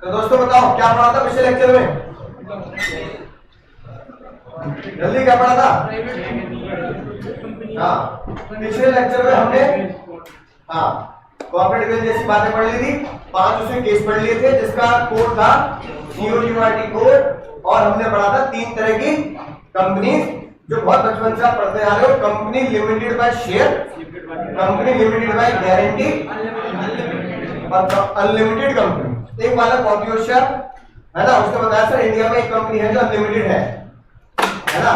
तो दोस्तों बताओ क्या पढ़ा था पिछले लेक्चर में? जल्दी क्या पढ़ा था? हाँ, पिछले लेक्चर में हमने कॉर्पोरेट वेल्थ जैसी बातें पढ़ ली थी। 5 उसमें केस पढ़ लिए थे जिसका कोड था COURT कोड, और हमने पढ़ा था 3 तरह की कंपनी जो बहुत बचपन से आप पढ़ते आ रहे हो। Company limited by share, company limited by guarantee और अनलिमिटेड कंपनी। एक वाला कॉपी और शेयर है ना, उसने बताया सर इंडिया में एक कंपनी है जो अनलिमिटेड है ना,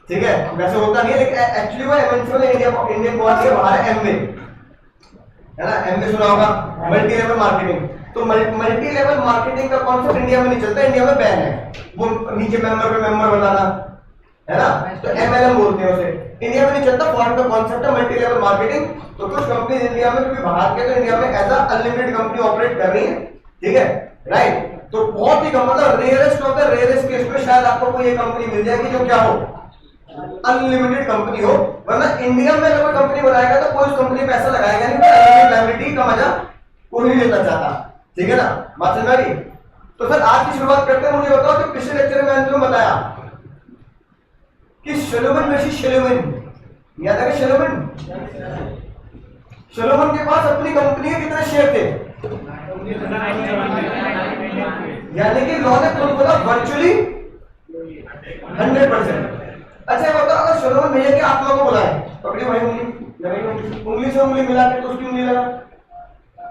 ठीक है। वैसे होता नहीं है लेकिन एक्चुअली वो एमएनसी में इंडियन कौन सी है बाहर है, एमवे है ना, एमवे सुना होगा, मल्टी लेवल मार्केटिंग। तो मल्टी लेवल मार्केटिंग का कॉन्सेप्ट इंडिया में नहीं चलता, इंडिया में बैन है। वो नीचे मेंबर पे मेंबर बनाना है ना, तो MLM बोलते हैं उसे, इंडिया में नहीं चलता। फॉरेन का कॉन्सेप्ट है मल्टी लेवल मार्केटिंग। तो कुछ कंपनी इंडिया में, क्योंकि बाहर के तो इंडिया में एज अनलिमिटेड कंपनी ऑपरेट कर रही है, ठीक है, राइट। तो बहुत ही कम, मतलब rarest of the rarest case में शायद आपको कोई एक कंपनी मिल जाएगी जो क्या हो, अनलिमिटेड कंपनी हो। वरना इंडिया में अगर कोई कंपनी बनाएगा तो कोई उस कंपनी पैसा लगाएगा नहीं, अनलिमिटेड का मजा कोई नहीं लेना चाहता, ठीक है ना, बात समझ में। तो सर आज की शुरुआत करते हैं। मुझे बताओ कि पिछले लेक्चर में मैंने तुम्हें बताया कि सोलोमन वर्सेस सोलोमन, याद है सोलोमन के पास अपनी कंपनी के कितने शेयर थे, यानी कि लॉ ने खुद बोला वर्चुअली 100%। अच्छा बताओ अगर सोलोमन भैया के आत्मा को बुलाए, पकड़ी भाई उंगली से उंगली मिला के तो उसकी उंगली लगा,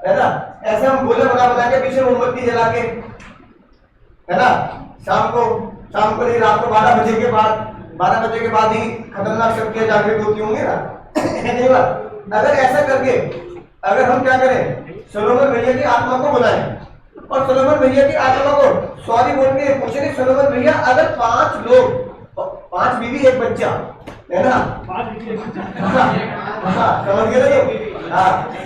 है ना, ऐसे हम गोले बना के पीछे मोमबत्ती जला के, है ना, शाम को नहीं, रात को 12 बजे के बाद ही खतरनाक शक्तियां जागृत होती होंगी ना नहीं बात। अगर ऐसा करके अगर हम क्या करें, सोलोमन भैया की आत्मा को बुलाएं और सोलोमन भैया की आत्मा को सॉरी बोल के पूछे, सोलोमन भैया अगर 5 लोग, 5 बीवी 1 बच्चा, है ना, समझ गए?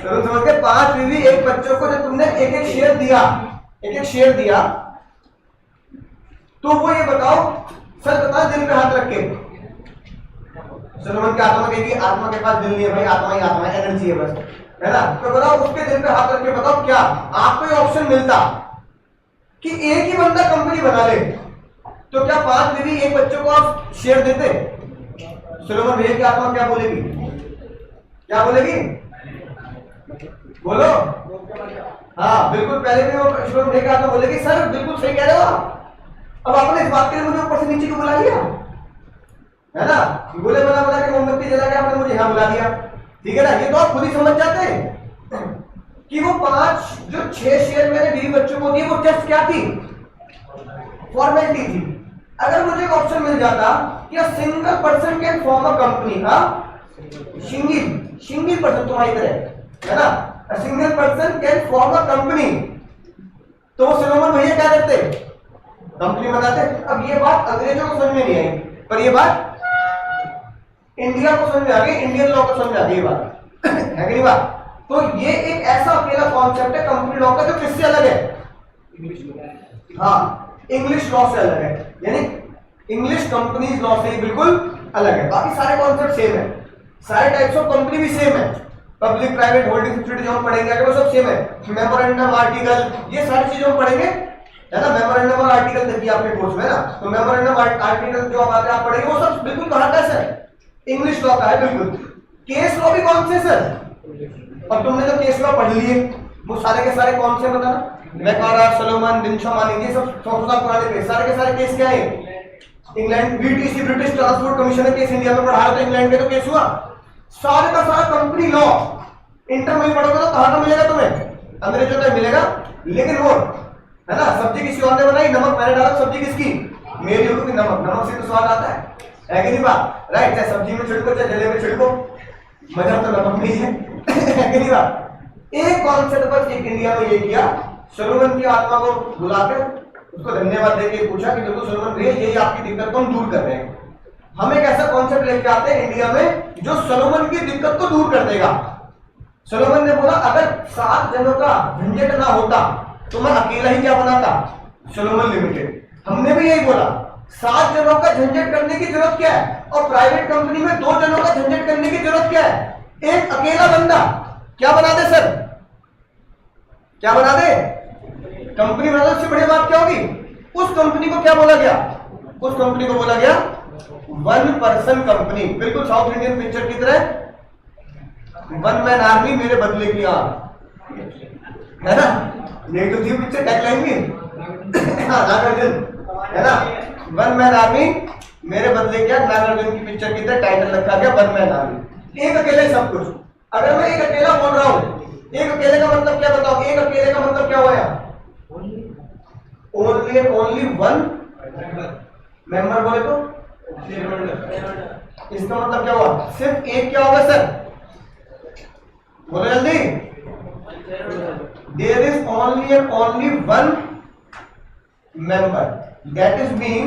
तो समझ के 5 बीवी 1 बच्चों को जब तुमने एक एक शेयर दिया, तो वो ये बताओ, सर बता दिल पे हाथ रख के, सोलोमन की आत्मा के पास दिल नहीं है भाई, आत्मा ही आत्मा है, एनर्जी है बस, है ना। तो बताओ उसके दिल पे हाथ रख के बताओ, क्या आपको ये ऑप्शन मिलता कि एक ही बंदा कंपनी बना ले, तो क्या 5 बीवी 1 बच्चों को आप शेयर देते? सोलोमन भैया की आत्मा क्या बोलेगी, बोलो। हाँ बिल्कुल, पहले भी वो सोलोमन भैया की आत्मा बोलेगी सर बिल्कुल सही कह रहे हो आप, अब आपने इस बात के लिए मुझे ऊपर से नीचे क्यों बुला लिया, है ना, गोले बना के मोमबत्ती जला के आपने मुझे यहां बुला दिया, ठीक है ना। ये तो आप खुद ही समझ जाते हैं कि वो 6 शेयर मैंने बीवी बच्चों को दिए, वो जस्ट क्या थी, फॉर्मेलिटी थी। अगर मुझे एक ऑप्शन मिल जाता कि a single person can form a company, single person तुम्हारी तरह, है ना, a single person can form a company, तो वो सोलोमन भैया क्या करते, कंपनी बनाते। अब ये बात अंग्रेजों को समझ में नहीं आई, पर ये बात इंडिया को समझ में आ गई, इंडियन लॉ को समझ में आ गई बात है कि नहीं बात। तो ये एक ऐसा अकेला कॉन्सेप्ट है कंपनी लॉ का जो किससे अलग है, इंग्लिश लॉ से अलग है, यानी इंग्लिश कंपनीज लॉ से बिल्कुल अलग है। बाकी सारे कॉन्सेप्ट सेम है, सारे टाइप्स ऑफ कंपनी भी सेम है, पब्लिक प्राइवेट होल्डिंग सिक्योरिटी जो हम पढ़ेंगे आगे वो सब सेम है। मेमोरेंडम आर्टिकल ये सारी चीजें हम पढ़ेंगे, है ना, मेमोरेंडम और आर्टिकल देखिए आपके कोर्स में ना, तो मेमोरेंडम आर्टिकल जो आप पढ़ेंगे वो सब बिल्कुल कहां का है, इंग्लिश लॉ का है बिल्कुल। केस लॉ भी कौन से सर, अब तुमने जो केस लॉ पढ़ लिए वो सारे के सारे कौन से बताना, मैकारा, सोलोमन, बिंचमानी, ये सब 100 साल पुराने केस, सारे के सारे केस क्या है, England BTC British transport commission ने केस इंडिया में पढ़ाया तो इंग्लैंड में तो केस हुआ। सारे का सारा कंपनी लॉ इंटर में पढ़ोगे तो कहां का मिलेगा तुम्हें, अंग्रेजों का मिलेगा। लेकिन वो है ना, सब्जी किसी और ने बनाई, नमक मैंने डाला, सब्जी किसकी, मेरी होगी, नमक से तो स्वाद आता है कि नहीं बात, राइट। चाहे सब्जी में छिड़को चाहे जले में छिड़को, मजा तो नमक में ही है कि नहीं बात। एक कॉन्सेप्ट बस एक इंडिया में ये किया, सोलोमन की आत्मा को बुलाकर उसको धन्यवाद देके पूछा कि देखो सोलोमन भैया यही आपकी दिक्कत को हम दूर कर रहे हैं, हम एक ऐसा कॉन्सेप्ट लेके आते हैं इंडिया में जो सोलोमन की दिक्कत को दूर कर देगा। सोलोमन ने बोला अगर 7 जनों का झंझट ना होता तो मैं अकेला ही क्या बनाता, सोलोमन लिमिटेड। हमने भी यही बोला 7 जनों का झंझट करने की जरूरत क्या है, और प्राइवेट कंपनी में 2 जनों का झंझट करने की जरूरत क्या है, एक अकेला बंदा क्या बना दे सर, क्या बना दे, कंपनी बना दो, उससे बढ़िया बात क्या होगी? उस कंपनी को क्या बोला गया? उस कंपनी को बोला गया वन पर्सन कंपनी। बिल्कुल साउथ इंडियन पिक्चर की तरह, वन मैन आर्मी मेरे बदले की आग, है ना? यही तो थी पिक्चर टैगलाइन भी। हाँ, नागार्जुन, है ना? वन मैन आर्मी मेरे बदले क्या, नागार्जुन की पिक्चर की तरह टाइटल रखा गया वन मैन आर्मी। एक अकेले सब कुछ। अगर मैं एक अकेला बोल रहा हूं, एक अकेले का मतलब क्या बताओ? एक अकेले का मतलब क्या हुआ यार? Only and only one member बोले तो इसका मतलब क्या हुआ? सिर्फ एक क्या होगा सर? बोलो जल्दी। There is only and only one member, that is mean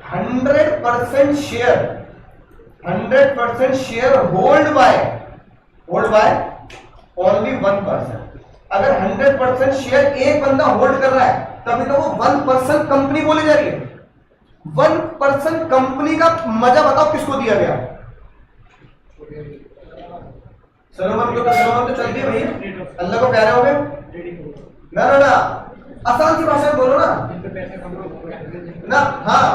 100% share, 100% share hold by only one person. अगर 100% शेयर एक बंदा होल्ड कर रहा है तभी तो वो वन पर्सन कंपनी बोली जा रही है। वन पर्सन कंपनी का मजा बताओ किसको दिया गया? सलोमन तो चलती है भैया, अल्लाह को प्यारे हो गए ना। आसान सी भाषा में बोलो ना। हाँ,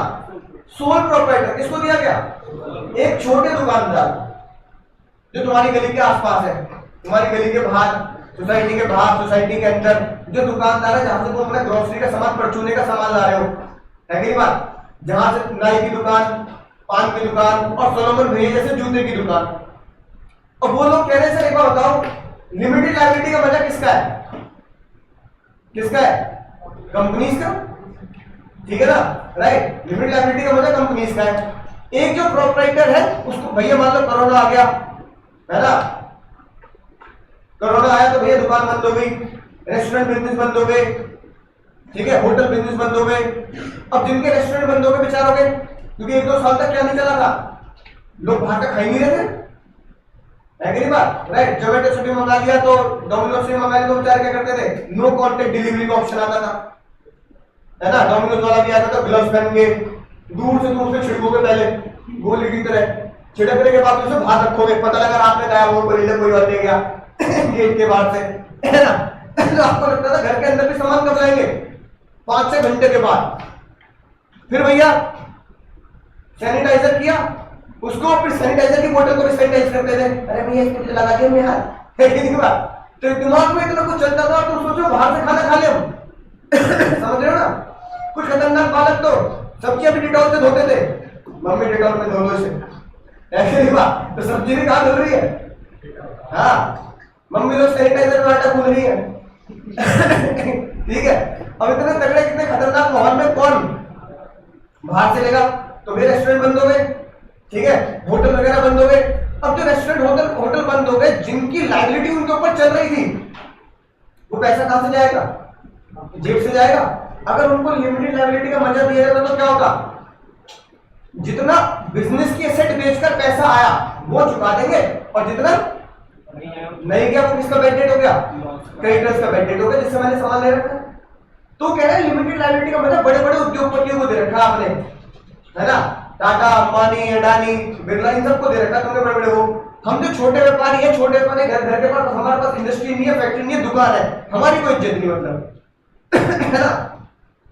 सोल प्रोप्राइटर किसको दिया गया? एक छोटे दुकानदार जो तुम्हारी गली के आसपास है, तुम्हारी गली के बाहर, सोसाइटी के बाहर, सोसाइटी के अंदर जो दुकानदार है, जहां से तुम अपना ग्रोसरी का सामान, परचूने का सामान ला रहे हो, है कि नहीं बात? जहां से नाई की दुकान, पान की दुकान और सोलोमन भैया जैसे जूते की दुकान। और वो लोग कह रहे हैं सर एक बार बताओ, लिमिटेड लायबिलिटी का मजा किसका है? किसका है? कंपनीज का, ठीक है ना? राइट, लिमिटेड लायबिलिटी का मजा कंपनीज का है। एक जो प्रोप्राइटर है उसको भैया मान लो कोरोना आ गया, है ना? कोरोना आया तो भैया दुकान बंद हो गई, रेस्टोरेंट बिजनेस बंद हो गए, ठीक है, होटल बिजनेस बंद हो गए। अब जिनके रेस्टोरेंट बंद हो गए बेचारों के, क्योंकि 1-2 साल तक क्या नहीं चला था, लोग बाहर का खा ही नहीं रहे थे, है कि नहीं बात? राइट, जोमेटो से भी मंगा लिया तो डोमिनोज से मंगा लिया तो बेचारे क्या करते थे? नो कॉन्टेक्ट डिलीवरी का ऑप्शन आता था, है ना? डोमिनोज वाला भी आता था, ग्लव्स पहन के दूर से छिड़कोगे, पहले गोली की तरह छिड़कने के बाद उसे बाहर रखोगे, पता लगा रात में गया वो कोई और ले गया गेट के बाहर से, है ना? तो आपको लगता था घर के अंदर भी सामान कब लाएंगे? 5-6 घंटे के बाद। फिर भैया सैनिटाइजर किया उसको, फिर सैनिटाइजर की बोतल को भी सैनिटाइज करते थे। अरे भैया इसको लगा दिया मैं यार, है कि नहीं बात? तो दिमाग में इतना कुछ चलता था, तुम सोचो बाहर से खाना खा ले हम समझ रहे हो ना? कुछ खतरनाक बालक तो सब्जियां भी डिटॉल से धोते थे, मम्मी डिटॉल में धो लो से, ऐसे नहीं बात? तो सब्जी भी कहां धुल रही है? हाँ, मम्मी लोग सैनिटाइजर में आटा गूंद रही है ठीक है। अब इतने तगड़े कितने खतरनाक माहौल में कौन बाहर से लेगा? तो वे रेस्टोरेंट बंद हो गए, ठीक है, होटल वगैरह बंद हो गए। अब जो रेस्टोरेंट होटल बंद हो गए, जिनकी लायबिलिटी उनके ऊपर चल रही थी, वो पैसा कहां से जाएगा? जेब से जाएगा। अगर उनको लिमिटेड लायबिलिटी का मजा दिया जाता तो क्या होगा? जितना बिजनेस की एसेट बेचकर पैसा आया वो चुका देंगे, और जितना नहीं गया वो किसका बैड डेट हो गया? क्रेडिटर्स का बैड डेट हो गया, जिससे मैंने सामान ले रखा है। तो कह रहे हैं लिमिटेड लायबिलिटी का मतलब बड़े बड़े उद्योगपतियों को दे रखा आपने, है ना? टाटा, अंबानी, अडानी, बिरला, इन सबको दे रखा तुमने, बड़े बड़े हो। हम जो छोटे व्यापारी हैं, छोटे व्यापारी घर के पास, हमारे पास इंडस्ट्री नहीं है, फैक्ट्री नहीं है, दुकान है, हमारी कोई इज्जत नहीं, मतलब है ना?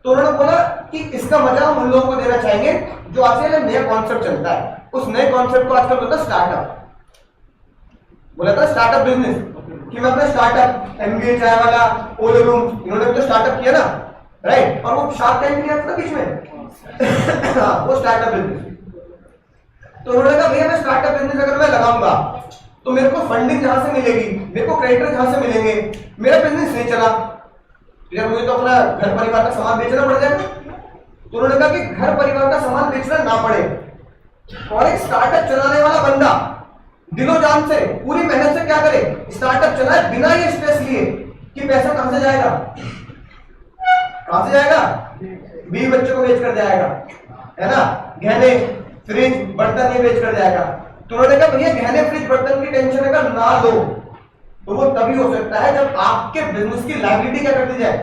तो उन्होंने बोला कि इसका मजा हम उन लोगों को देना चाहेंगे जो आजकल नया कॉन्सेप्ट चलता है। उस नए कॉन्सेप्ट को आजकल बोलता है स्टार्टअप, बोला था स्टार्टअप बिजनेस, कि मैं अपना स्टार्टअप, एमबीए चाय वाला, ओलो रूम, इन्होंने भी तो स्टार्टअप किया ना, राइट? और वो शार्क टैंक भी आता था बीच में हाँ, वो स्टार्टअप बिजनेस। तो उन्होंने कहा भैया मैं स्टार्टअप बिजनेस अगर मैं लगाऊंगा तो मेरे को फंडिंग जहां से मिलेगी, मेरे को क्रेडिटर जहां से मिलेंगे, मेरा बिजनेस नहीं चला, यार मुझे तो अपना घर परिवार का सामान बेचना पड़ जाएगा। तो उन्होंने कहा कि घर परिवार का सामान बेचना ना पड़े, और एक स्टार्टअप चलाने वाला बंदा दिलो जान से, पूरी मेहनत से क्या करे? स्टार्टअप चलाए बिना ये स्ट्रेस लिए कि पैसा कहां से जाएगा, कहां से जाएगा? बीवी बच्चों को बेचकर जाएगा, है ना? गहने, फ्रिज, बर्तन ये बेचकर जाएगा। तो उन्होंने कहा भैया गहने, फ्रिज, बर्तन की टेंशन अगर ना लो तो वो तभी हो सकता है जब आपके बिजनेस की लायबिलिटी क्या कर दी जाए?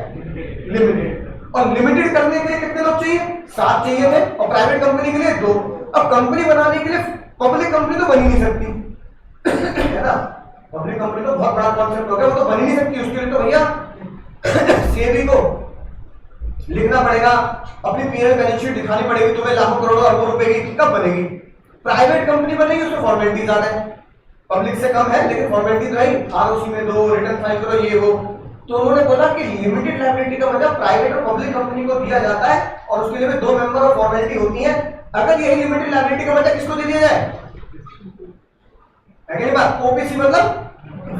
लिमिटेड। और लिमिटेड करने के लिए कितने लोग चाहिए? 7 चाहिए थे, और प्राइवेट कंपनी के लिए 2। अब कंपनी बनाने के लिए पब्लिक कंपनी तो बन ही नहीं सकती है ना? पब्लिक कंपनी तो बहुत बड़ा कॉन्सेप्ट हो गया, वो तो बन ही नहीं सकती। उसके लिए तो भैया सेबी को लिखना पड़ेगा, अपनी पीएल बैलेंस शीट दिखानी पड़ेगी तुम्हें, लाखों करोड़ों अरबों रुपए की, कब बनेगी? प्राइवेट कंपनी बनेगी उसमें फॉर्मेलिटी ज्यादा है, पब्लिक से कम है लेकिन फॉर्मेलिटी तो है, आरओसी में दो, रिटर्न फाइल करो, ये वो। तो उन्होंने बोला कि लिमिटेड लायबिलिटी का मतलब प्राइवेट और पब्लिक कंपनी को दिया जाता है और उसके लिए भी 2 मेंबर और फॉर्मेलिटी होती है। अगर यही लिमिटेड लायबिलिटी का मतलब किसको दे दिया जाए? अगली बात, ओपीसी मतलब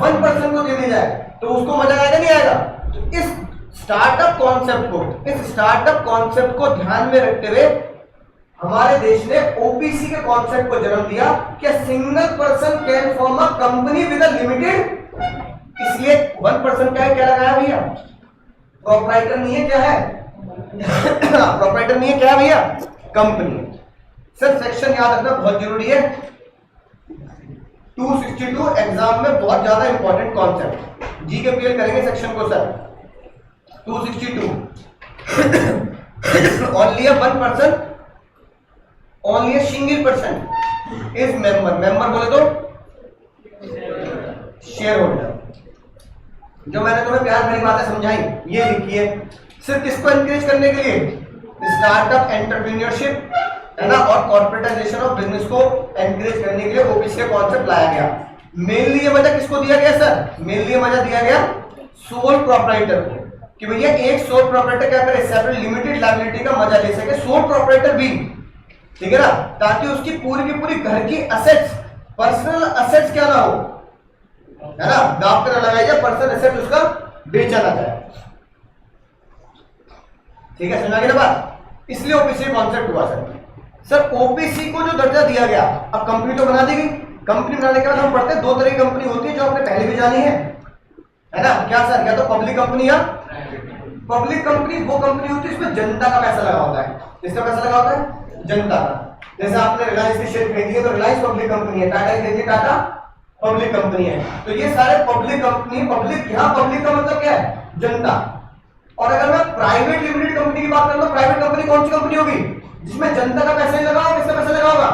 1% को दे दिया जाए तो उसको मजा आएगा नहीं आएगा? तो इस स्टार्टअप कॉन्सेप्ट को ध्यान में रखते हुए हमारे देश ने ओपीसी के कॉन्सेप्ट को जन्म दिया कि single person can form a company with a limited. इसलिए 1% क्या है, क्या लगाया भैया? प्रोप्राइटर नहीं है, क्या है? प्रोप्राइटर नहीं है, क्या है भैया? कंपनी। सर सेक्शन याद रखना बहुत जरूरी है, 262 एग्जाम में बहुत ज्यादा इंपॉर्टेंट कॉन्सेप्ट, जी के पीएल करेंगे सेक्शन को sir. 262 only 1%, only a single person is member बोले तो शेयर होल्डर। जो मैंने तुम्हें प्यार भरी बातें समझाई ये लिखिए। सिर्फ किसको एनकरेज करने के लिए? स्टार्टअप एंटरप्रेन्योरशिप है ना, और कॉर्पोरेटाइजेशन ऑफ बिजनेस को एनकरेज करने के लिए ओबीसी का कॉन्सेप्ट लाया गया। मेनली ये मजा किसको दिया गया सर? मेनली ये मजा दिया गया सोल प्रोप्राइटर को, कि भैया एक सोल प्रोप्राइटर क्या करे, सेपरेट लिमिटेड लायबिलिटी का मजा ले सके, सोल प्रोप्राइटर भी, ठीक है ना, ताकि उसकी पूरी की पूरी घर की असेट्स, पर्सनल असेट्स क्या ना हो, है ना, दाव पे ना लगाई जाए, पर्सनल एसेट उसका बेचा ना जाए। ठीक है, समझ आ गई ना बात? इसलिए ओपीसी कॉन्सेप्ट हुआ सर। सर ओपीसी को जो दर्जा दिया गया, अब कंपनी तो बना दी गई, कंपनी बनाने के बाद हम पढ़ते हैं 2 तरह की कंपनी होती है जो आपने पहले भी जानी है ना, क्या सर? या तो पब्लिक कंपनी या पब्लिक कंपनी वो कंपनी होती है इसमें जनता का पैसा लगा होता है। किसका पैसा लगा होता है? जनता का। जैसे आपने रिलायंस की शेयर खरीदी है तो रिलायंस पब्लिक कंपनी है, टाटा की खरीदी, टाटा पब्लिक कंपनी है। तो ये सारे पब्लिक कंपनी, पब्लिक, यहाँ पब्लिक का मतलब क्या है? जनता। और अगर मैं प्राइवेट लिमिटेड कंपनी की बात करूं तो प्राइवेट कंपनी कौन सी कंपनी होगी? जिसमें जनता का पैसा ही लगा होगा। किसका पैसा लगा होगा?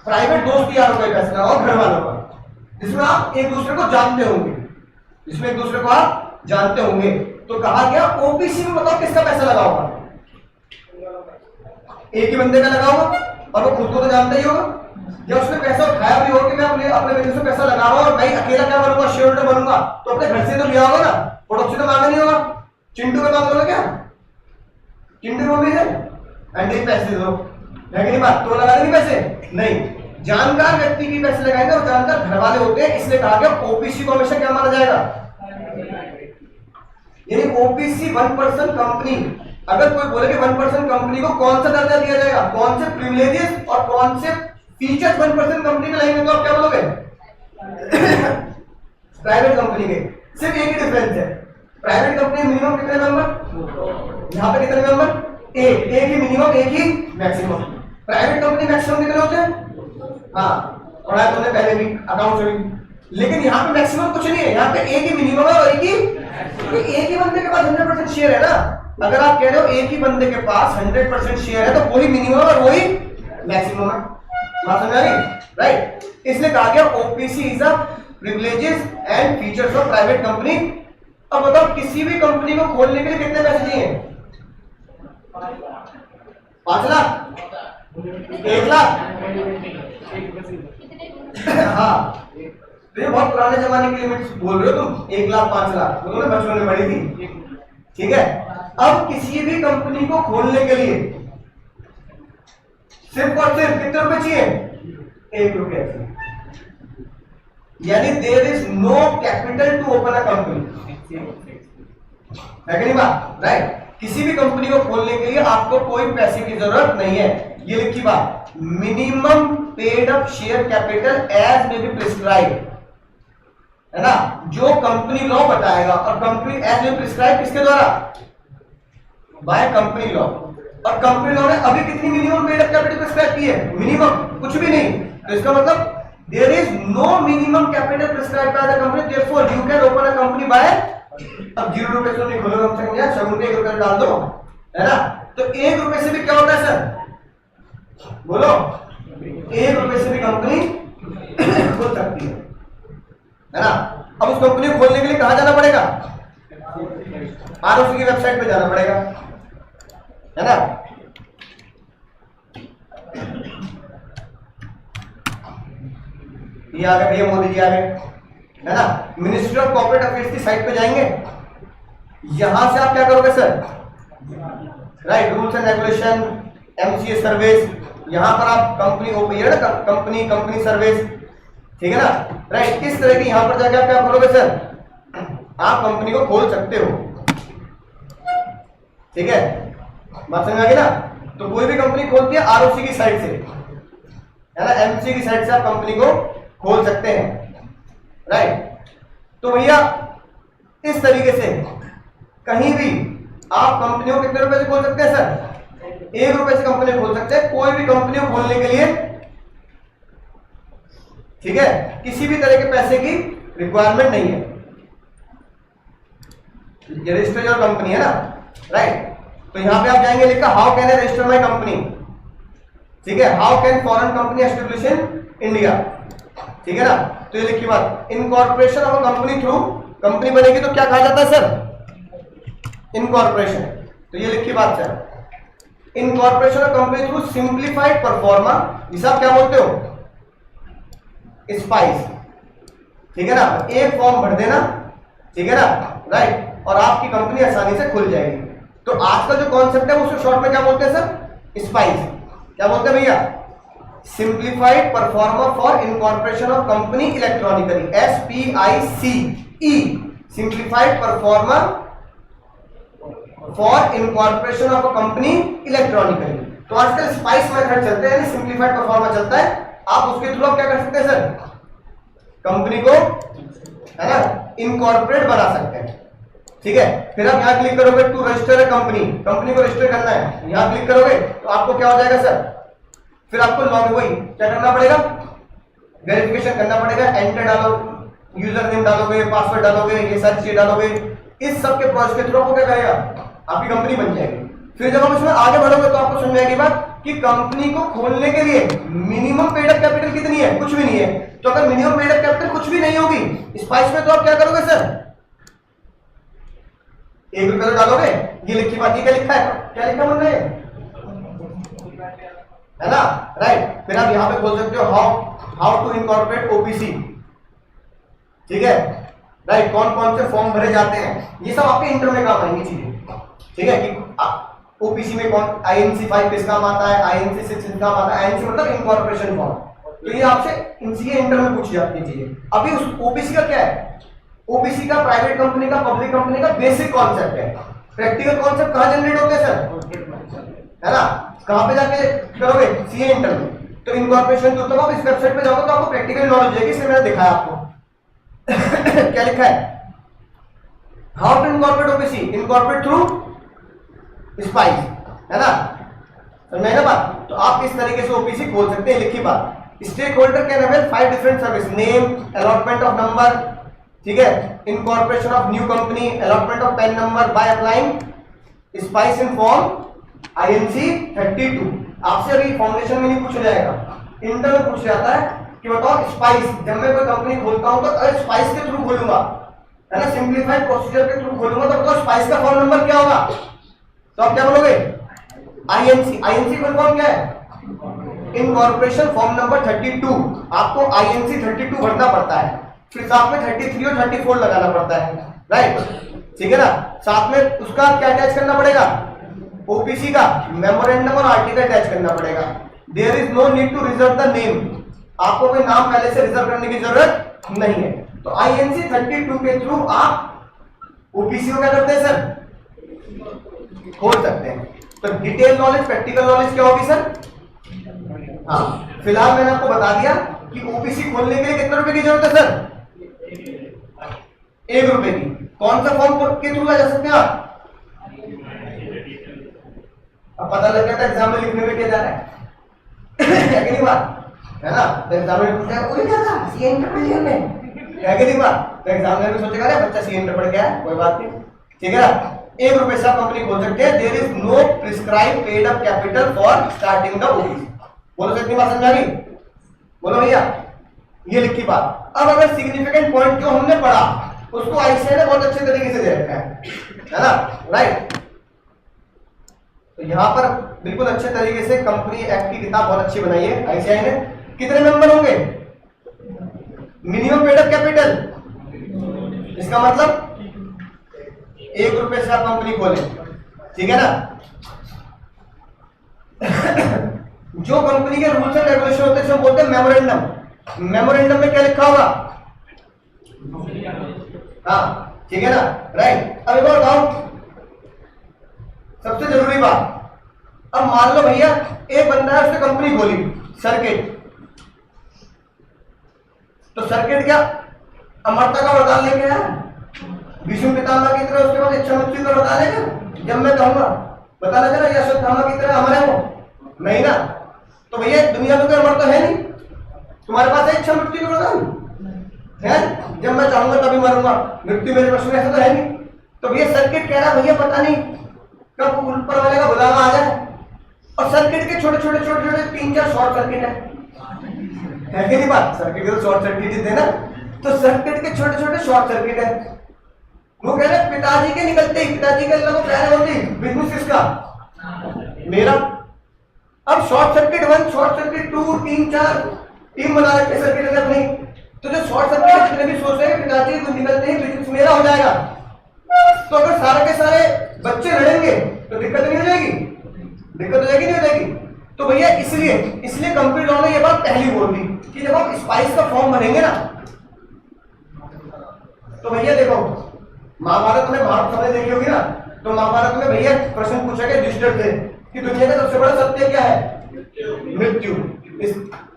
प्राइवेट दोस्त यारों का पैसा लगा होगा, घर वालों का, जिसमें आप एक दूसरे को जानते होंगे, जिसमें एक दूसरे को आप जानते होंगे। तो कहा गया ओपीसी में मतलब किसका पैसा लगा होगा? एक ही बंदे का लगा होगा और वो खुद को तो जानता ही होगा, या उसने पैसा उठाया भी होगा कि मैं अपने बिजनेस में पैसा लगा रहा हूं और मैं अकेला क्या बनूंगा, शेयर होल्डर बनूंगा, तो अपने घर से तो लिया होगा ना, पड़ोसी तो मांगा नहीं होगा। चिंटू के मांग लो क्या? चिंटू को मम्मी से आंटी पैसे दो, है कि नहीं बात? तो लगा देंगे पैसे? नहीं, जानकार व्यक्ति की पैसे लगाएंगे और जानकार घर वाले होते हैं। इसलिए कहा गया ओपीसी को हमेशा क्या माना जाएगा? यानी ओपीसी 1% कंपनी, अगर कोई बोले कि 1% कंपनी को कौन सा दर्जा दिया जाएगा, कौन से प्रिविलेजेस और कौन से फीचर्स 1% कंपनी में लाएंगे, तो आप क्या बोलोगे? प्राइवेट कंपनी के सिर्फ एक ही डिफरेंस है, प्राइवेट कंपनी मिनिमम कितने मेंबर, यहाँ पे कितने मेंबर? एक ही मिनिमम, एक ही मैक्सिमम। प्राइवेट कंपनी मैक्सिमम कितने होते हैं? हाँ, पढ़ाया तुमने पहले भी अकाउंट में। लेकिन यहाँ पे मैक्सिमम कुछ नहीं है, यहाँ पे एक ही मिनिमम है और एक ही बंदे के पास 100% शेयर है ना। अगर आप कह रहे हो एक ही बंदे के पास 100% शेयर है तो वही मिनिमम और वही मैक्सिमम है। बात समझ आ रही? राइट। इसलिए कहा गया OPC is a privileges and features of private company. अब बताओ किसी भी कंपनी को खोलने के लिए कितने पैसे चाहिए? 5 लाख, 1 लाख? हाँ, तो ये बहुत पुराने जमाने की लिमिट बोल रहे हो तुम, 1 लाख 5 लाख बोलो ना, बचपन में पढ़ी थी, ठीक है। अब किसी भी कंपनी को खोलने के लिए सिर्फ और सिर्फ कितने रुपए चाहिए? 1 रुपया चाहिए। यानी there is no capital to open a company, है कि नहीं बात? राइट। किसी भी कंपनी को खोलने के लिए आपको कोई पैसे की जरूरत नहीं है। ये लिखी बात, minimum paid up share capital as may be prescribe, है ना, जो कंपनी लॉ बताएगा। और कंपनी एज मे प्रिस्क्राइब किसके द्वारा? By company law. और कंपनी लॉ ने अभी कितनी minimum paid up capital prescribe की है? मिनिमम कुछ भी नहीं। तो इसका मतलब there is no minimum capital prescribe by the company, therefore you can open a company by, अब 0 रुपए से नहीं खोलो, कम से कम यार शगुन के 1 रुपया डाल दो, है ना। तो 1 रुपए से भी क्या होता है सर? बोलो, 1 रुपए से भी कंपनी खोल सकती है ना। अब उस कंपनी को खोलने के लिए कहां जाना पड़ेगा? आरओसी की वेबसाइट पे जाना पड़ेगा, है ना। ये आ गए भैया, मोदी जी आ गए, है ना। मिनिस्ट्री ऑफ कॉर्पोरेट अफेयर्स की साइट पे जाएंगे, यहां से आप क्या करोगे sir, right, rules and regulation, MCA service, यहां पर आप कंपनी ओपन कंपनी सर्विस, ठीक है ना, राइट। इस तरह की यहां पर जाके आप क्या करोगे सर, आप कंपनी को खोल सकते हो, ठीक है, बात समझ आ गई ना। तो कोई भी कंपनी खोलती है आरओसी की साइट से, है ना, एमसीए की साइट से आप कंपनी को खोल सकते हैं, राइट। तो भैया इस तरीके से कहीं भी आप कंपनी को कितने रुपए से खोल सकते हैं सर, 1 रुपए से कंपनी खोल सकते हैं, कोई भी कंपनी को खोलने के लिए, ठीक है, किसी भी तरह के पैसे की रिक्वायरमेंट नहीं है। ये रजिस्टर योर कंपनी है ना, राइट। तो यहां पे आप जाएंगे, लिखा how can I register my company, ठीक है, how can foreign company establish in India, ठीक है ना। तो ये लिखी बात, incorporation of a company through, company बनेगी तो क्या कहा जाता है सर, इनकॉर्पोरेशन। तो ये लिखी बात sir, incorporation of company through simplified pro forma, जिसे आप क्या बोलते हो, स्पाइस, ठीक है ना। एक फॉर्म भर देना, ठीक है ना, राइट, और आपकी कंपनी आसानी से खुल जाएगी। तो आज का जो कॉन्सेप्ट है उसको शॉर्ट में क्या बोलते हैं सर, स्पाइस। क्या बोलते हैं भैया, simplified pro forma for incorporation of company electronically, SPICE, simplified pro forma for incorporation of a company electronically. तो आजकल स्पाइस मेथड चलते हैं, यानी सिंप्लीफाइड परफॉर्मा चलता है, आप उसके थ्रू आप क्या कर सकते हैं सर, कंपनी को, है ना, इनकॉर्पोरेट बना सकते हैं, ठीक है। फिर आप यहां क्लिक करोगे to register a company, company को रजिस्टर करना है, यहां क्लिक करोगे तो आपको क्या हो जाएगा सर, फिर आपको लॉग वही क्या करना पड़ेगा, वेरिफिकेशन करना पड़ेगा, एंटर डालो, यूजर नेम डालोगे, पासवर्ड डालोगे, ये सारी चीजें डालोगे, इस सब के प्रोसेस के थ्रू आपको क्या करेगा, आपकी कंपनी बन जाएगी। फिर जब आप इसमें आगे बढ़ोगे तो आपको समझ में आएगी बात कि कंपनी को खोलने के लिए मिनिमम पेड अप कैपिटल कितनी है, कुछ भी नहीं है। तो अगर मिनिमम पेड अप कैपिटल कुछ भी नहीं होगी स्पाइस में, तो आप क्या करोगे सर, 1 रुपया तो डालोगे। ये लिखी बात, ये क्या लिखा है, क्या लिखा मन रहे है ना, राइट। फिर आप यहां पे खोल सकते हो हाउ टू इनकॉर्पोरेट ओपीसी, ठीक है, राइट, कौन कौन से फॉर्म भरे जाते हैं, ये सब आपके इंटर में काम आएंगी चीजें, ठीक है, कि ओपीसी में कौन INC 5 किस काम आता है, INC 6 किस काम आता है, INC मतलब इनकॉर्पोरेशन फॉर्म। तो ये आपसे इनसीए इंटर में पूछी जाती है चीजें। अभी उस ओपीसी का क्या है, ओपीसी का प्राइवेट कंपनी का, पब्लिक कंपनी का बेसिक कॉन्सेप्ट है। प्रैक्टिकल कॉन्सेप्ट कहां जनरेट होते हैं सर, है ना, कहां पे जाके करोगे, सीए इंटर में। तो इनकॉर्पोरेशन तो तब आप इस वेबसाइट पे जाओगे तो आपको प्रैक्टिकल नॉलेज होगी, इसलिए मैंने दिखाया आपको। क्या लिखा है, how to incorporate OPC, incorporate through SPICe, है ना, समझ में ना बात। तो आप इस तरीके से ओपीसी खोल सकते हैं। लिखी बात, stake holder can avail 5 different service, name, allotment of number, ठीक है, incorporation of new company, allotment of PAN number by applying SPICe in form INC 32। आपसे अभी फाउंडेशन में नहीं पूछा जाएगा, इंटर में पूछ जाता है कि बताओ स्पाइस, जब मैं कोई कंपनी खोलता हूं तो अगर स्पाइस के थ्रू खोलूंगा, है ना, सिंप्लीफाइड प्रोसीजर के थ्रू खोलूंगा, तो बताओ स्पाइस का फॉर्म नंबर क्या होगा, तो आप क्या बोलोगे, INC फुल फॉर्म क्या है, इनकॉर्पोरेशन फॉर्म नंबर 32। आपको INC 32 भरना पड़ता है, फिर साथ में 33 और 34 लगाना पड़ता है, राइट, ठीक है ना। साथ में उसका क्या अटैच करना पड़ेगा, ओपीसी का मेमोरेंडम और आर्टिकल अटैच करना पड़ेगा। There is no need to reserve the name, आपको कोई नाम पहले से रिजर्व करने की जरूरत नहीं है। तो INC 32 के थ्रू आप ओपीसी को क्या करते हैं सर, खोल सकते हैं। तो डिटेल नॉलेज, प्रैक्टिकल नॉलेज क्या होगी सर, हाँ, फिलहाल मैंने आपको बता दिया कि ओपीसी खोलने के लिए कितने रुपए की जरूरत है सर, 1 रुपए की। कौन सा फॉर्म के थ्रू जा सकते हैं आप, अब पता लग जाता है एग्जाम में लिखने में क्या जा रहा है कि नहीं बात, है ना। तो एग्जाम में पूछता है क्या था, सीए इंटर पढ़ लिया मैं, क्या कि नहीं बात। तो एग्जामिनर भी सोचेगा अरे बच्चा सीए इंटर पढ़ गया है, कोई बात नहीं, ठीक है ना। 1 रुपए से आप कंपनी खोल सकते हैं। There is no prescribe paid up capital for starting the OPC. बोलो सर, इतनी बात समझ आ गई, बोलो भैया, ये लिखी बात। अब अगर सिग्निफिकेंट पॉइंट जो हमने पढ़ा उसको आईसीए ने बहुत अच्छे तरीके से दे रखा है, है ना, राइट। तो यहां पर बिल्कुल अच्छे तरीके से कंपनी एक्ट की किताब बहुत अच्छी बनाई है आईसीआई ने। कितने मेंबर होंगे? मिनिमम पेड अप कैपिटल, इसका मतलब 1 रुपए से आप कंपनी खोले, ठीक है ना। जो कंपनी के रूल्स एंड रेगुलेशन होते हैं बोलते हैं मेमोरेंडम। मेमोरेंडम में क्या लिखा होगा? हाँ, ठीक है ना, राइट। अब एक और बताओ, सबसे जरूरी बात, अब मान लो भैया एक बंदा है उसने कंपनी खोली सर्किट, तो सर्किट क्या अमरता का वरदान लेके आया, भीष्म पितामह की तरह उसके बाद इच्छा मृत्यु का वरदान लेगा। जब मैं कहूंगा पता लगा ना ये अश्वत्थामा की तरह अमर है वो, नहीं ना। तो भैया दुनिया में कोई अमर तो है नहीं, तुम्हारे पास है इच्छा मृत्यु का वरदान है, जब मैं चाहूंगा तभी मरूंगा, मृत्यु मेरे प्रश्न में ऐसा तो है नहीं। तो भैया सर्किट कह रहा भैया पता नहीं कब ऊपर वाले का बुलावा आ जाए, और सर्किट के छोटे छोटे 3-4 शॉर्ट सर्किट है कि नहीं बात, सर्किट के तो शॉर्ट सर्किट ही थे ना, तो सर्किट के छोटे छोटे शॉर्ट सर्किट है। वो कह रहे पिताजी के निकलते ही, पिताजी के लोग कह रहे होते बिजनेस किसका? मेरा। अब short circuit 1, short circuit 2, 3-4 team बना रखे सर्किट ने अपनी, तो जो शॉर्ट सर्किट जितने भी सोच रहे हैं पिताजी को निकलते ही बिजनेस मेरा हो जाएगा, तो अगर सारे के सारे बच्चे लड़ेंगे तो दिक्कत नहीं हो जाएगी? दिक्कत हो जाएगी, नहीं हो जाएगी? तो भैया इसलिए कंपनी लॉ ने ये बात पहली बोल दी कि जब आप स्पाइस का फॉर्म भरेंगे ना, तो भैया देखो महाभारत में, भारत सबने देखी होगी ना, तो महाभारत में भैया प्रश्न पूछा गया युधिष्ठिर से कि दुनिया का सबसे बड़ा सत्य क्या है? मृत्यु।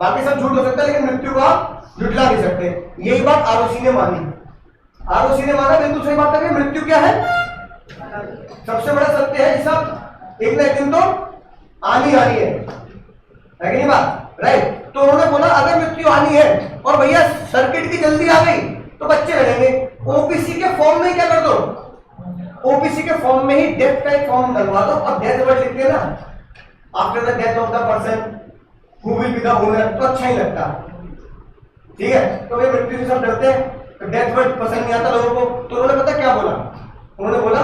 बाकी सब झूठ हो सकता है लेकिन मृत्यु को आप झुठला नहीं सकते। यही बात आरओसी ने मानी। आरओसी ने माना बिल्कुल सही बात है कि मृत्यु क्या है? सबसे बड़ा सत्य है, सब एक ना एक दिन तो आनी है कि नहीं बात, राइट। तो उन्होंने बोला अगर मृत्यु आनी है और भैया सर्किट की जल्दी आ गई तो बच्चे लड़ेंगे, ओपीसी के फॉर्म में क्या कर दो, ओपीसी के फॉर्म में ही डेथ का एक फॉर्म डलवा दो, और डेथ वर्ड लिखते हैं ना, after the death of the person who will be the owner, तो अच्छा ही लगता, ठीक है। तो वे मृत्यु से सब डरते हैं, तो डेथ वर्ड पसंद नहीं आता लोगों को, तो उन्होंने पता क्या बोला? उन्होंने बोला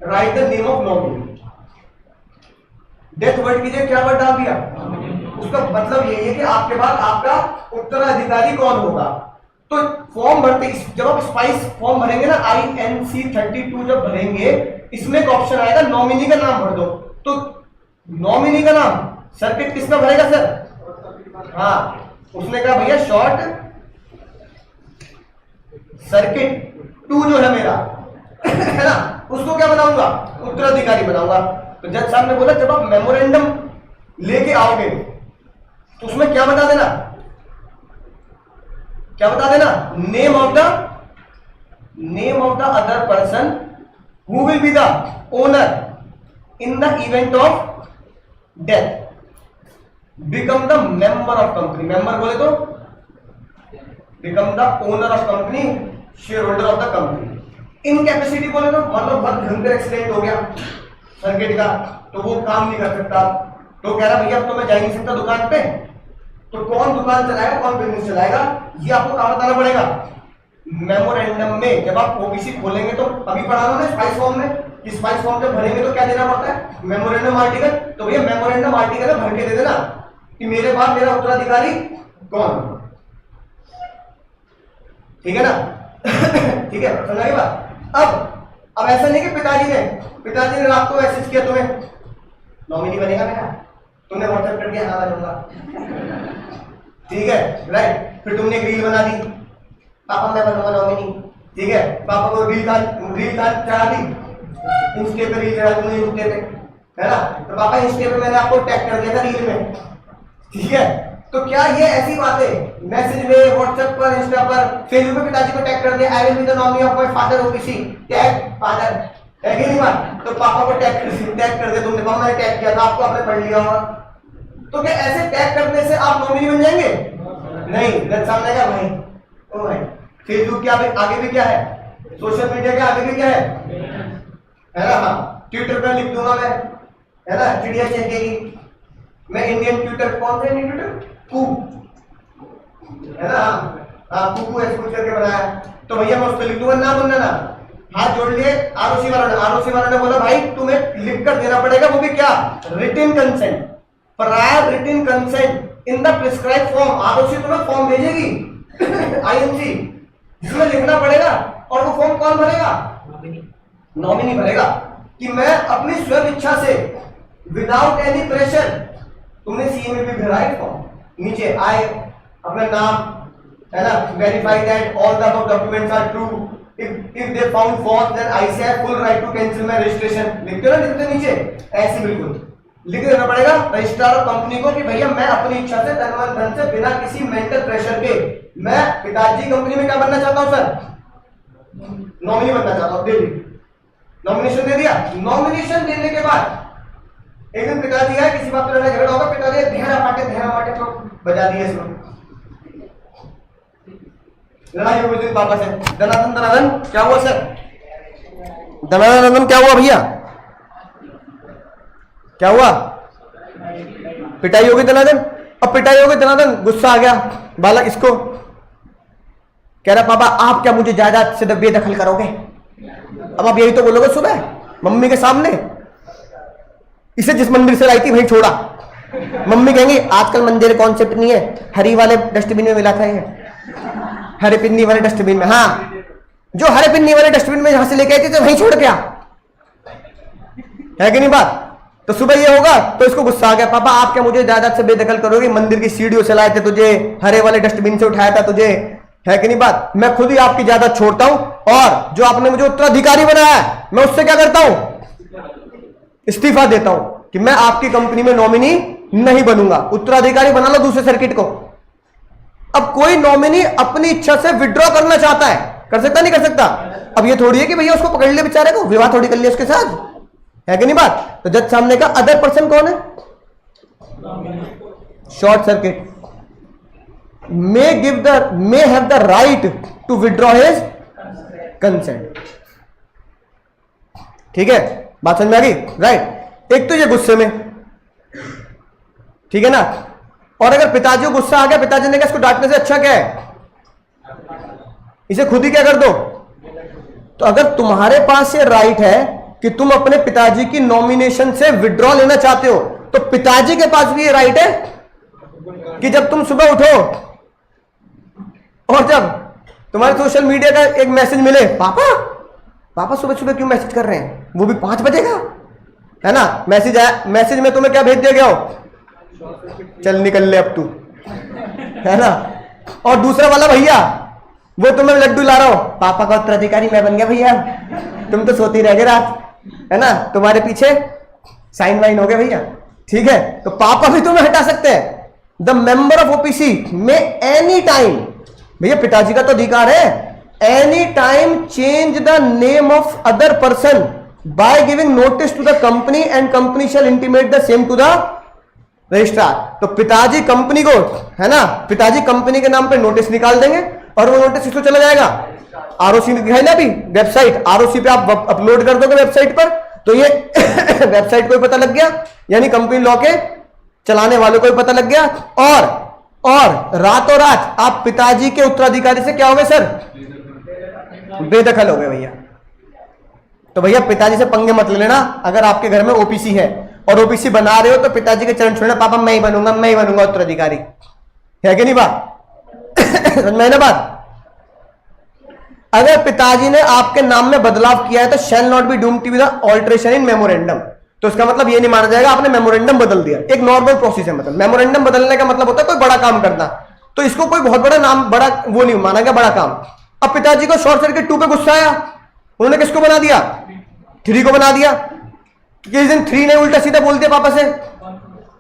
right the name of nominee. Death word की जगह क्या वर्ड डाल दिया? उसका मतलब यही है कि आपके बाद आपका उत्तराधिकारी कौन होगा। तो फॉर्म भरते, जब आप स्पाइस फॉर्म भरेंगे ना, INC 32 जब भरेंगे, इसमें एक ऑप्शन आएगा नॉमिनी का नाम भर दो। तो नॉमिनी का नाम सर्किट किसका भरेगा सर? हाँ, उसने कहा भैया शॉर्ट सर्किट 2 जो है मेरा है ना, उसको क्या बनाऊंगा? उत्तराधिकारी बनाऊंगा। तो जज साहब ने बोला जब आप मेमोरेंडम लेके आओगे तो उसमें क्या बता देना, क्या बता देना? Name of the other person who will be the owner in the event of death, become the member of company. Member बोले तो become the owner of company, share holder of the company. In capacity बोले तो मतलब बहुत भयंकर accident हो गया circuit का, तो वो काम नहीं कर सकता, तो कह रहा भैया अब तो मैं जा नहीं सकता दुकान पे, तो कौन दुकान चलाएगा, कौन बिजनेस चलाएगा, ये आपको कहां बताना पड़ेगा? मेमोरेंडम में। जब आप ओबीसी खोलेंगे तो अभी पढ़ा ना स्पाइस फॉर्म में, स्पाइस फॉर्म जब भरेंगे तो क्या देना पड़ता है? Memorandum article. तो भैया मेमोरेंडम आर्टिकल भर के दे देना कि मेरे बाद मेरा उत्तराधिकारी कौन, ठीक है ना? ठीक है, समझ गई बात? अब ऐसा नहीं कि पिताजी ने रात को मैसेज किया तुम्हें नॉमिनी बनेगा मेरा, तुमने व्हाट्सएप कर दिया हाँ बनूंगा, ठीक है, राइट। फिर तुमने एक रील बना दी, पापा मैं बनूंगा नॉमिनी, ठीक है, पापा को रील चढ़ा दी, इंस्टे पे रील चढ़ा दी, इंस्टे पे, है ना, तो पापा इंस्टे पे मैंने आपको टैग कर दिया था रील में, ठीक है। तो क्या ये ऐसी बातें मैसेज में, व्हाट्सएप पर, इंस्टा पर, फेसबुक पे पिताजी को टैग कर दिया, I will be the nominee of my father OBC, tag father, है कि नहीं बात? तो पापा को टैग कर दे तुमने, पापा ने टैग किया था, आपको आपने पढ़ लिया होगा। तो क्या ऐसे टैग करने से आप नॉमिनी बन जाएंगे? नहीं, गलत सामने का भाई, ओ भाई, फेसबुक के आगे भी क्या है? सोशल मीडिया के आगे भी क्या है ना? हाँ, ट्विटर पर लिख दूंगा मैं, है ना, चिड़िया चहकेगी, मैं इंडियन ट्विटर, कौन सा इंडियन ट्विटर? कू, है ना, हाँ, कुकू ऐसे कुछ करके बनाया, तो भैया मैं उस पर लिख दूंगा ना, बनना ना, हाथ जोड़ लिए आरओसी वाला ने बोला भाई तुम्हें लिख कर देना पड़ेगा, वो भी क्या, written consent, prior written consent in the prescribe form. ROC तुम्हें फॉर्म भेजेगी आईएनसी, जिसमें लिखना पड़ेगा, और वो फॉर्म कौन भरेगा, नॉमिनी भरेगा, कि मैं अपनी स्वयं इच्छा से विदाउट एनी प्रेशर, तुमने सीए में भी भरा है फॉर्म, नीचे आए अपना नाम है ना, verify that all the above documents are true, if they found false then I say have full right to cancel my registration, लिखते हो ना, लिखते नीचे ऐसे बिल्कुल लिख देना पड़ेगा रजिस्ट्रार और कंपनी को कि भैया मैं अपनी इच्छा से तन मन धन से बिना किसी मेंटल प्रेशर के मैं पिताजी कंपनी में क्या बनना चाहता हूं सर, नॉमिनी बनना चाहता हूं। दे दी नॉमिनेशन, दे दिया। नॉमिनेशन देने के बाद एक दिन पिताजी आए, किसी बात पर लड़ाई झगड़ा होगा, पिताजी धेरा पाटे तो बजा दिए इसमें, लड़ाई हो गई पापा से, दनादन क्या हुआ सर, दनादन क्या हुआ भैया, क्या हुआ, पिटाई हो गई दनादन। अब पिटाई हो गई दनादन, गुस्सा आ गया बालक इसको, कह रहा पापा आप क्या मुझे जायदाद से बेदखल करोगे। अब आप यही तो बोलोगे सुबह मम्मी के सामने, इसे जिस मंदिर से लाई थी वहीं छोड़ा। मम्मी कहेंगी आजकल मंदिर कॉन्सेप्ट नहीं है, हरी वाले डस्टबिन में मिला था ये, हरे पिन्नी वाले डस्टबिन में, हाँ जो हरे पिन्नी वाले डस्टबिन में जहां से लेके आए थे वहीं छोड़ के आ, है कि नहीं बात। तो सुबह ये होगा तो इसको गुस्सा आ गया, पापा आप क्या मुझे जायदाद से बेदखल करोगे, मंदिर की सीढ़ियों से लाए थे तुझे, हरे वाले डस्टबिन से उठाया था तुझे, है कि नहीं बात। मैं खुद ही आपकी जायदाद छोड़ता हूं, और जो आपने मुझे उत्तराधिकारी बनाया है मैं उससे क्या करता हूं, इस्तीफा देता हूं कि मैं आपकी कंपनी में नॉमिनी नहीं बनूंगा, उत्तराधिकारी बना लो दूसरे सर्किट को। अब कोई नॉमिनी अपनी इच्छा से विड्रॉ करना चाहता है, कर सकता नहीं कर सकता। अब ये थोड़ी है कि भैया उसको पकड़ लिया बेचारे को, विवाह थोड़ी कर लिया उसके साथ, है कि नहीं बात। तो जज सामने का अदर पर्सन कौन है, short circuit, may have the right to withdraw his consent। ठीक है, बात समझ में आ गई, राइट। एक तो ये गुस्से में, ठीक है ना, और अगर पिताजी को गुस्सा आ गया, पिताजी ने कहा इसको डांटने से अच्छा क्या है, इसे खुद ही क्या कर दो। तो अगर तुम्हारे पास ये राइट है कि तुम अपने पिताजी की नॉमिनेशन से विड्रॉ लेना चाहते हो, तो पिताजी के पास भी ये राइट है कि जब तुम सुबह उठो और जब तुम्हारे सोशल मीडिया का एक मैसेज मिले, पापा सुबह सुबह क्यों मैसेज कर रहे हैं, वो भी 5 बजे का, है ना, मैसेज आया, मैसेज में तुम्हें क्या भेज दिया गया हो, चल निकल ले अब तू, है ना। और दूसरा वाला भैया वो तुम्हें लड्डू ला रहा हो, पापा का उत्तराधिकारी मैं बन गया भैया, तुम तो सोती रह गए रात, है ना, तुम्हारे पीछे साइन वाइन हो गए भैया, ठीक है। तो पापा भी तुम्हें हटा सकते हैं। द मेंबर ऑफ ओपीसी में एनी टाइम, भैया पिताजी का तो अधिकार है, any time change the name of other person by giving notice to the company and company shall intimate the same to the registrar. तो पिताजी कंपनी को, है ना, पिताजी कंपनी के नाम पे नोटिस निकाल देंगे, और वो नोटिस इसको चला जाएगा आरओसी है ना, भी वेबसाइट आरओसी पे आप अपलोड कर दोगे वेबसाइट पर, तो ये वेबसाइट को भी पता लग गया, यानी कंपनी लॉ के चलाने वालों को भी पता लग गया, और रातों रात आप पिताजी के उत्तराधिकारी से क्या हो गए सर, बेदखल हो गए भैया। तो भैया पिताजी से पंगे मत ले लेना, अगर आपके घर में ओपीसी है और ओपीसी बना रहे हो तो पिताजी के चरण छोड़ना, पापा मैं ही बनूंगा उत्तराधिकारी, है कि नहीं बात, समझ में ना बात। अगर पिताजी ने आपके नाम में बदलाव किया है तो shall not be doomed with alteration in memorandum, तो इसका मतलब ये नहीं माना जाएगा आपने मेमोरेंडम बदल दिया। एक नॉर्मल प्रोसेस है, मतलब मेमोरेंडम बदलने का मतलब होता है कोई बड़ा काम करना, तो इसको कोई बहुत बड़ा नाम, बड़ा वो नहीं माना गया बड़ा काम। अब पिताजी को शॉर्ट सर्किट 2 पे गुस्सा आया, उन्होंने किसको बना दिया, 3 को बना दिया, क्योंकि इस दिन 3 ने उल्टा सीधा बोल दिया पापा से,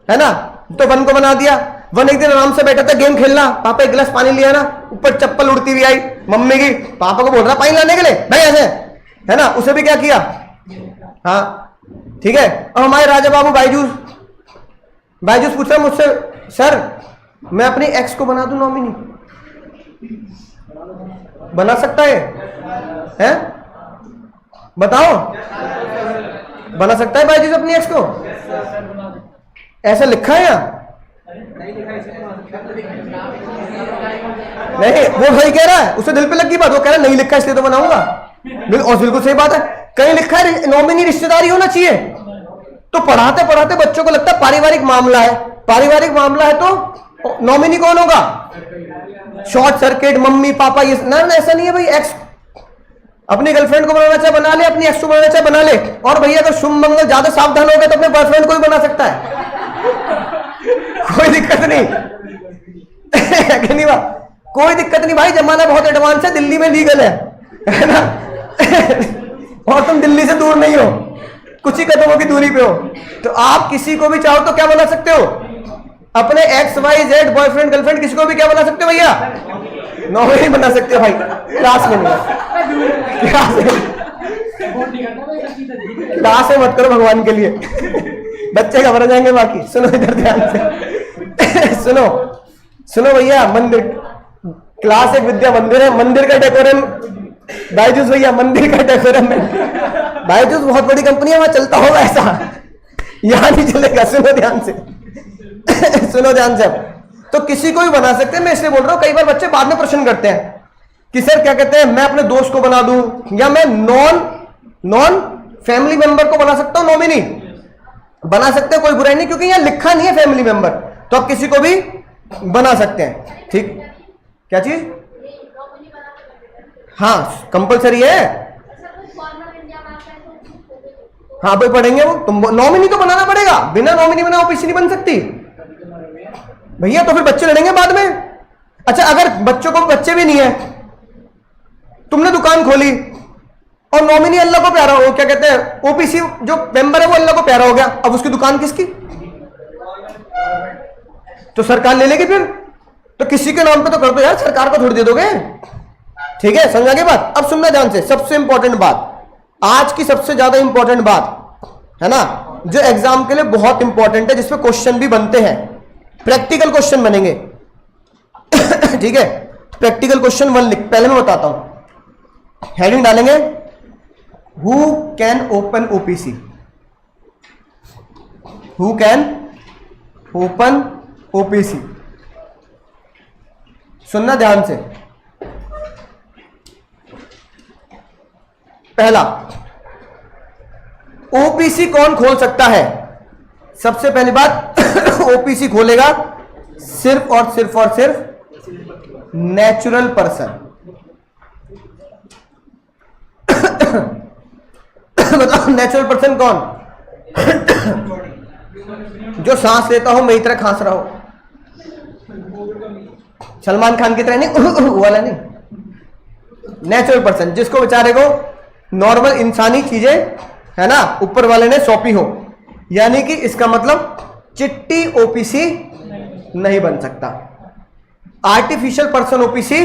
है ना, तो 1 को बना दिया। 1 एक दिन आराम से बैठा था गेम खेलना, पापा एक गिलास पानी लिया ना, ऊपर चप्पल उड़ती हुई आई मम्मी की, पापा को बोल रहा पानी लाने के लिए भाई ऐसे, है ना, उसे भी क्या किया, हाँ ठीक है। अब हमारे राजा बाबू बायजूस पूछ रहा मुझसे, सर मैं अपनी एक्स को बना दूं नॉमिनी, बना सकता है? बताओ, बना सकता है बायजूस अपनी एक्स को? ऐसा लिखा है यहाँ? नहीं, वो भाई कह रहा है, उसे दिल पे लगी बात, वो कह रहा है नहीं लिखा इसलिए तो बनाऊंगा, बिल्कुल सही बात है। कहीं लिखा है नॉमिनी रिश्तेदारी होना चाहिए, तो पढ़ाते पढ़ाते बच्चों को लगता है पारिवारिक मामला है। पारिवारिक मामला है तो नॉमिनी कौन होगा? शॉर्ट सर्किट मम्मी पापा, ये ना ऐसा नहीं है भाई। एक्स अपनी गर्लफ्रेंड को बनाना चाहे बना ले, अपनी एक्स को बनाना चाहे बना ले। और भैया अगर शुभ मंगल ज्यादा सावधान हो गए तो अपने बॉयफ्रेंड को भी बना सकता है, कोई दिक्कत नहीं कि नहीं बा? कोई दिक्कत नहीं भाई, जमाना बहुत एडवांस है, दिल्ली में लीगल है ना और तुम दिल्ली से दूर नहीं हो, कुछ ही कदमों की दूरी पे हो। तो आप किसी को भी चाहो तो क्या बना सकते हो? अपने X Y Z boyfriend girlfriend किसी को भी क्या बना सकते हो भैया? नॉमिनी बना सकते हो भाई। क्लास में नहीं, क्लास में मत करो भगवान के लिए बच्चे घबरा जाएंगे। बाकी सुनो इधर ध्यान से सुनो सुनो भैया, मंदिर क्लास एक विद्या मंदिर है, मंदिर का डेकोरम बायजूस भैया, मंदिर का डेकोरम है बायजूस, बहुत बड़ी कंपनी है, वहां चलता होगा ऐसा, यहां नहीं चलेगा। सुनो ध्यान से सुनो ध्यान से। तो किसी को भी बना सकते हैं, मैं इसलिए बोल रहा हूं। कई बार बच्चे बाद में प्रश्न करते हैं कि सर क्या कहते हैं, मैं अपने दोस्त को बना दूं या मैं नॉन फैमिली मेंबर को बना सकता हूं नॉमिनी? बना सकते हैं, कोई बुराई नहीं, क्योंकि यहां लिखा नहीं है फैमिली मेंबर, तो आप किसी को भी बना सकते हैं। ठीक, क्या चीज? हाँ कंपलसरी है। हाँ भाई पढ़ेंगे वो, तुम नॉमिनी तो बनाना पड़ेगा, बिना नॉमिनी बना ओपीसी नहीं बन सकती भैया, तो फिर बच्चे लड़ेंगे बाद में। अच्छा अगर बच्चों को बच्चे भी नहीं है, तुमने दुकान खोली और नॉमिनी अल्लाह को प्यारा हो, क्या कहते हैं ओपीसी जो मेंबर है वो अल्लाह को प्यारा हो गया, अब उसकी दुकान किसकी? तो सरकार ले लेगी फिर, तो किसी के नाम पे तो कर दो यार, सरकार को थोड़ी दे दोगे। ठीक है, समझा के बात? अब सुनना ध्यान से, सबसे इंपॉर्टेंट बात, आज की सबसे ज्यादा इंपॉर्टेंट बात है ना, जो एग्जाम के लिए बहुत इंपॉर्टेंट है, जिसपे क्वेश्चन भी बनते हैं, प्रैक्टिकल क्वेश्चन बनेंगे ठीक है, प्रैक्टिकल क्वेश्चन 1 लिख, पहले मैं बताता हूं, हेडिंग डालेंगे who can open OPC, who can open OPC. सुनना ध्यान से, पहला ओपीसी कौन खोल सकता है? सबसे पहली बात ओपीसी खोलेगा सिर्फ और सिर्फ नेचुरल पर्सन बताओ नेचुरल पर्सन कौन? जो सांस लेता हो मेरी तरह खांस रहा हो, सलमान खान की तरह नहीं वाला नहीं, नेचुरल पर्सन, जिसको बेचारे को नॉर्मल इंसानी चीजें है ना ऊपर वाले ने सौंपी हो, यानी कि इसका मतलब चिट्टी ओपीसी नहीं बन सकता, आर्टिफिशियल पर्सन ओपीसी